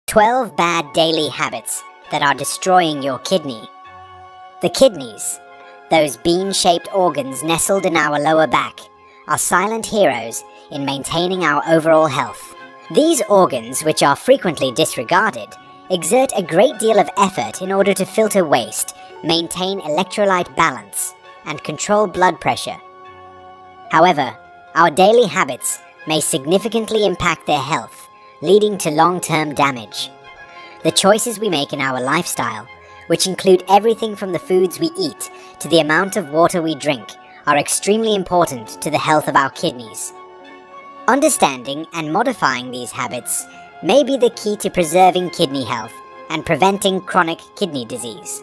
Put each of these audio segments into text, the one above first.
12 bad daily habits that are destroying your kidney. The kidneys, those bean-shaped organs nestled in our lower back, are silent heroes in maintaining our overall health. These organs, which are frequently disregarded, exert a great deal of effort in order to filter waste, maintain electrolyte balance, and control blood pressure. However, our daily habits may significantly impact their health, leading to long-term damage. The choices we make in our lifestyle, which include everything from the foods we eat to the amount of water we drink, are extremely important to the health of our kidneys. Understanding and modifying these habits may be the key to preserving kidney health and preventing chronic kidney disease.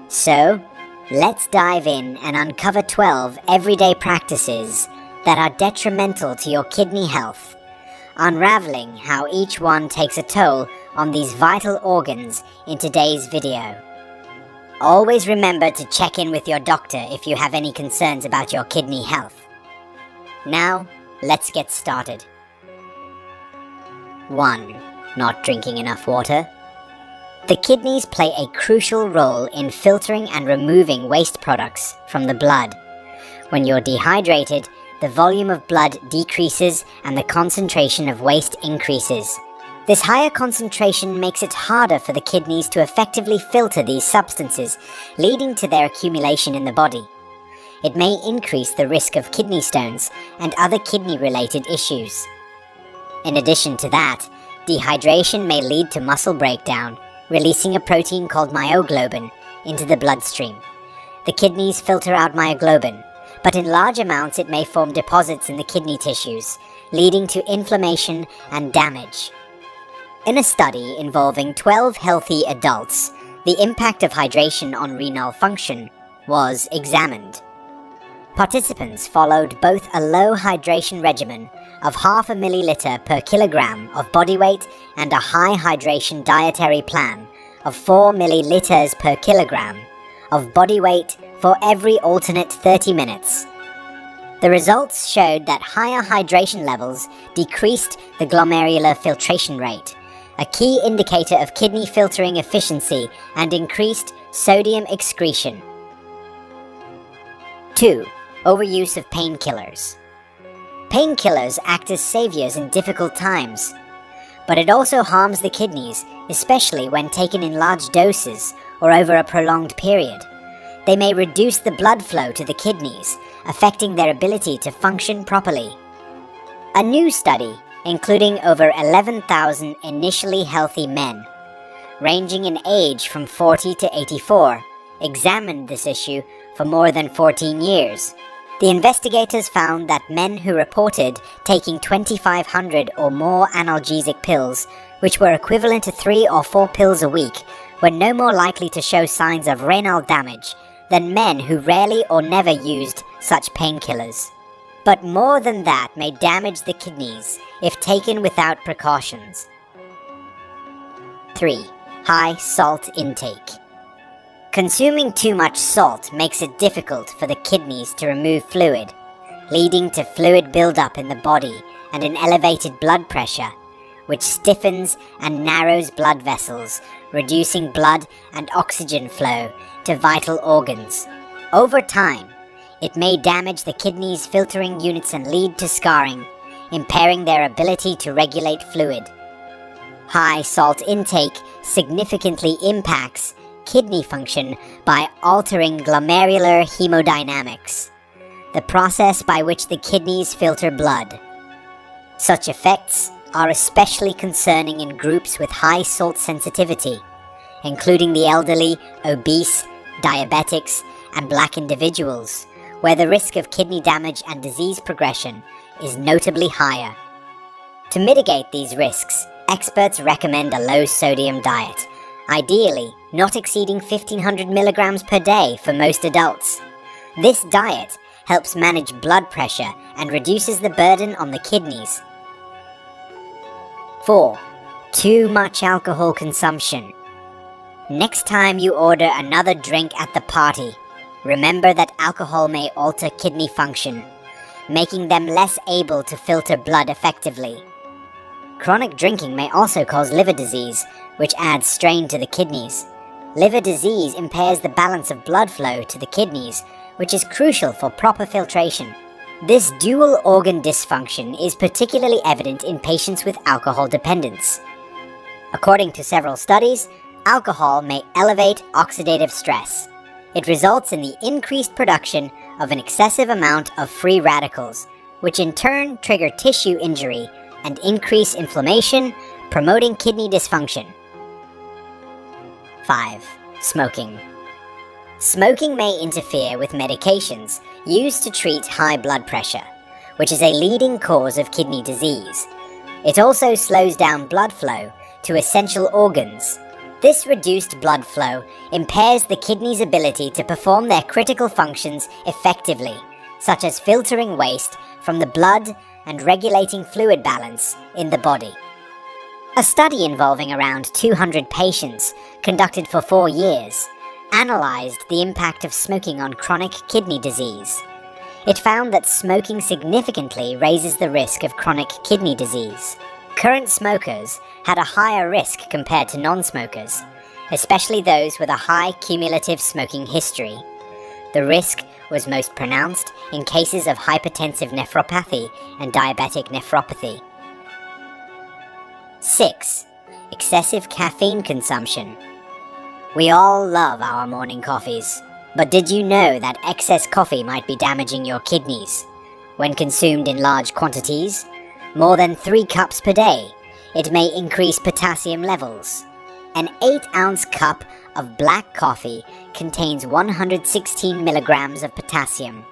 So, let's dive in and uncover 12 everyday practices that are detrimental to your kidney health, unraveling how each one takes a toll on these vital organs in today's video. Always remember to check in with your doctor if you have any concerns about your kidney health. Now, let's get started. 1. Not drinking enough water. The kidneys play a crucial role in filtering and removing waste products from the blood. When you're dehydrated, the volume of blood decreases and the concentration of waste increases. This higher concentration makes it harder for the kidneys to effectively filter these substances, leading to their accumulation in the body. It may increase the risk of kidney stones and other kidney-related issues. In addition to that, dehydration may lead to muscle breakdown, releasing a protein called myoglobin into the bloodstream. The kidneys filter out myoglobin, but in large amounts it may form deposits in the kidney tissues, leading to inflammation and damage. In a study involving 12 healthy adults, the impact of hydration on renal function was examined. Participants followed both a low hydration regimen of 0.5 milliliter per kilogram of body weight and a high hydration dietary plan of 4 milliliters per kilogram of body weight for every alternate 30 minutes. The results showed that higher hydration levels decreased the glomerular filtration rate, a key indicator of kidney filtering efficiency, and increased sodium excretion. 2. Overuse of painkillers. Painkillers act as saviors in difficult times, but it also harms the kidneys, especially when taken in large doses or over a prolonged period. They may reduce the blood flow to the kidneys, affecting their ability to function properly. A new study, including over 11,000 initially healthy men, ranging in age from 40 to 84, examined this issue for more than 14 years. The investigators found that men who reported taking 2,500 or more analgesic pills, which were equivalent to 3 or 4 pills a week, were no more likely to show signs of renal damage than men who rarely or never used such painkillers. But more than that may damage the kidneys if taken without precautions. 3. High salt intake. Consuming too much salt makes it difficult for the kidneys to remove fluid, leading to fluid buildup in the body and an elevated blood pressure, which stiffens and narrows blood vessels, reducing blood and oxygen flow to vital organs. Over time, it may damage the kidneys' filtering units and lead to scarring, impairing their ability to regulate fluid. High salt intake significantly impacts kidney function by altering glomerular hemodynamics, the process by which the kidneys filter blood. Such effects are especially concerning in groups with high salt sensitivity, including the elderly, obese, diabetics, and Black individuals, where the risk of kidney damage and disease progression is notably higher. To mitigate these risks, experts recommend a low-sodium diet, ideally not exceeding 1,500 milligrams per day for most adults. This diet helps manage blood pressure and reduces the burden on the kidneys. 4. Too much alcohol consumption. Next time you order another drink at the party, remember that alcohol may alter kidney function, making them less able to filter blood effectively. Chronic drinking may also cause liver disease, which adds strain to the kidneys. Liver disease impairs the balance of blood flow to the kidneys, which is crucial for proper filtration. This dual organ dysfunction is particularly evident in patients with alcohol dependence. According to several studies, alcohol may elevate oxidative stress. It results in the increased production of an excessive amount of free radicals, which in turn trigger tissue injury and increase inflammation, promoting kidney dysfunction. 5. Smoking. Smoking may interfere with medications used to treat high blood pressure, which is a leading cause of kidney disease. It also slows down blood flow to essential organs. This reduced blood flow impairs the kidney's ability to perform their critical functions effectively, such as filtering waste from the blood and regulating fluid balance in the body. A study involving around 200 patients, conducted for 4 years, analyzed the impact of smoking on chronic kidney disease. It found that smoking significantly raises the risk of chronic kidney disease. Current smokers had a higher risk compared to non-smokers, especially those with a high cumulative smoking history. The risk was most pronounced in cases of hypertensive nephropathy and diabetic nephropathy. 6. Excessive caffeine consumption. We all love our morning coffees, but did you know that excess coffee might be damaging your kidneys? When consumed in large quantities, more than 3 cups per day, it may increase potassium levels. An 8-ounce cup of black coffee contains 116 milligrams of potassium,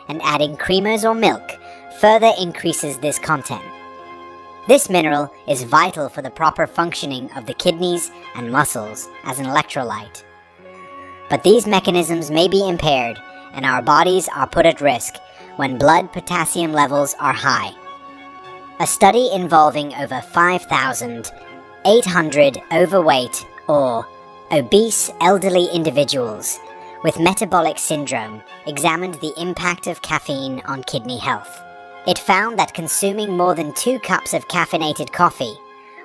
and adding creamers or milk further increases this content. This mineral is vital for the proper functioning of the kidneys and muscles as an electrolyte. But these mechanisms may be impaired, and our bodies are put at risk when blood potassium levels are high. A study involving over 5,800 overweight or obese elderly individuals with metabolic syndrome examined the impact of caffeine on kidney health. It found that consuming more than 2 cups of caffeinated coffee,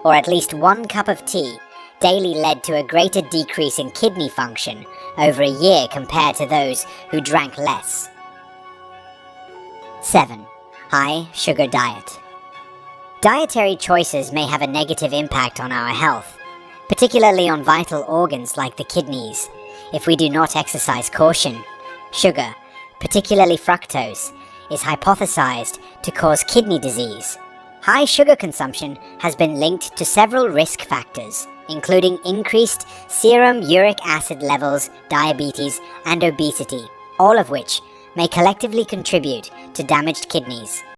or at least 1 cup of tea, daily led to a greater decrease in kidney function over a year compared to those who drank less. 7. High sugar diet. Dietary choices may have a negative impact on our health, particularly on vital organs like the kidneys, if we do not exercise caution. Sugar, particularly fructose, is hypothesized to cause kidney disease. High sugar consumption has been linked to several risk factors, including increased serum uric acid levels, diabetes, and obesity, all of which may collectively contribute to damaged kidneys.